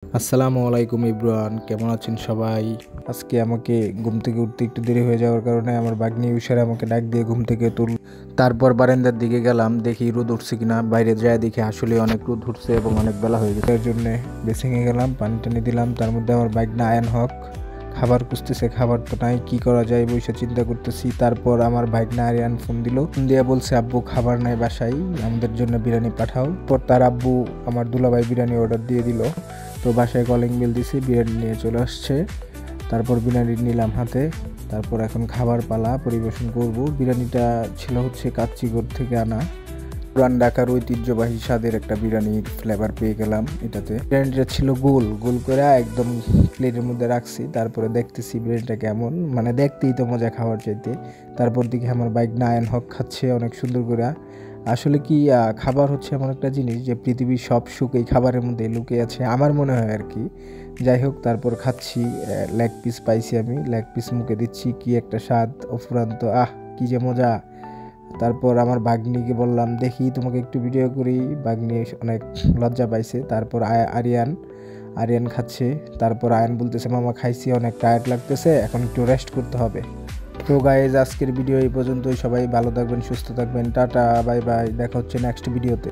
আসসালামু আলাইকুম ইব্রান, কেমন আছেন সবাই? আজকে আমাকে ঘুম থেকে উঠতে একটু দেরি হয়ে যাওয়ার কারণে আমার ভাগ্নি উষারে আমাকে ডাক দিয়ে ঘুম থেকে তারপর বারান্দার দিকে গেলাম, দেখি রোদ উঠছে কিনা। বাইরে যায় দেখি আসলে অনেক রোদ উঠছে এবং অনেক বেলা হয়ে গেছে। এর জন্য বেসিংয়ে গেলাম, পানি টানি দিলাম। তার মধ্যে আমার ভাগ্না আয়ান হক খাবার খুঁজতেছে, খাবার তো নাই, কি করা যায় বসে চিন্তা করতেছি। তারপর আমার ভাগ্না আরিয়ান ফোন দিল, ফোন দিয়ে বলছে আব্বু খাবার নাই বাসায়, আমাদের জন্য বিরিয়ানি পাঠাও। পর তার আব্বু আমার দুলাভাই বিরিয়ানি অর্ডার দিয়ে দিল। তো বাসায় কলিং বেল দিছি, বিরিয়ানি নিয়ে চলে আসছে। তারপর বিরিয়ানি নিলাম হাতে। তারপর এখন খাবার পালা, পরিবেশন করব। বিরিয়ানিটা ছিল হচ্ছে কাচ্চিগড় থেকে আনা, পুরান ঢাকার ঐতিহ্যবাহী স্বাদের একটা বিরিয়ানির ফ্লেভার পেয়ে গেলাম এটাতে। বিরিয়ানিটা ছিল গোল গোল করে একদম প্লেটের মধ্যে রাখছি। তারপরে দেখতেছি বিরিয়ানিটা কেমন, মানে দেখতেই তো মজা খাওয়ার চাইতে। তারপর দিকে আমার বাইক নায়ন হক খাচ্ছে অনেক সুন্দর করে। আসলে কি খাবার হচ্ছে এমন একটা জিনিস যে পৃথিবীর সব সুখ এই খাবারের মধ্যে লুকিয়ে আছে, আমার মনে হয় আর কি। যাই হোক, তারপর খাচ্ছি। লেগ পিস পাইছি, আমি লেগ পিস মুখে দিচ্ছি, কি একটা স্বাদ অফুরন্ত, কি যে মজা। তারপর আমার ভাগ্নিকে বললাম দেখি তোমাকে একটু ভিডিও করি, ভাগ্নি অনেক লজ্জা পাইছে। তারপর আরিয়ান আরিয়ান খাচ্ছে। তারপর আয়ান বলতেছে মামা খাইছি, অনেক টায়ার্ড লাগতেছে, এখন একটু রেস্ট করতে হবে। তো গাইজ, আজকের ভিডিও এই পর্যন্তই। সবাই ভালো থাকবেন, সুস্থ থাকবেন, টাটা বাই বাই, দেখা হচ্ছে নেক্সট ভিডিওতে।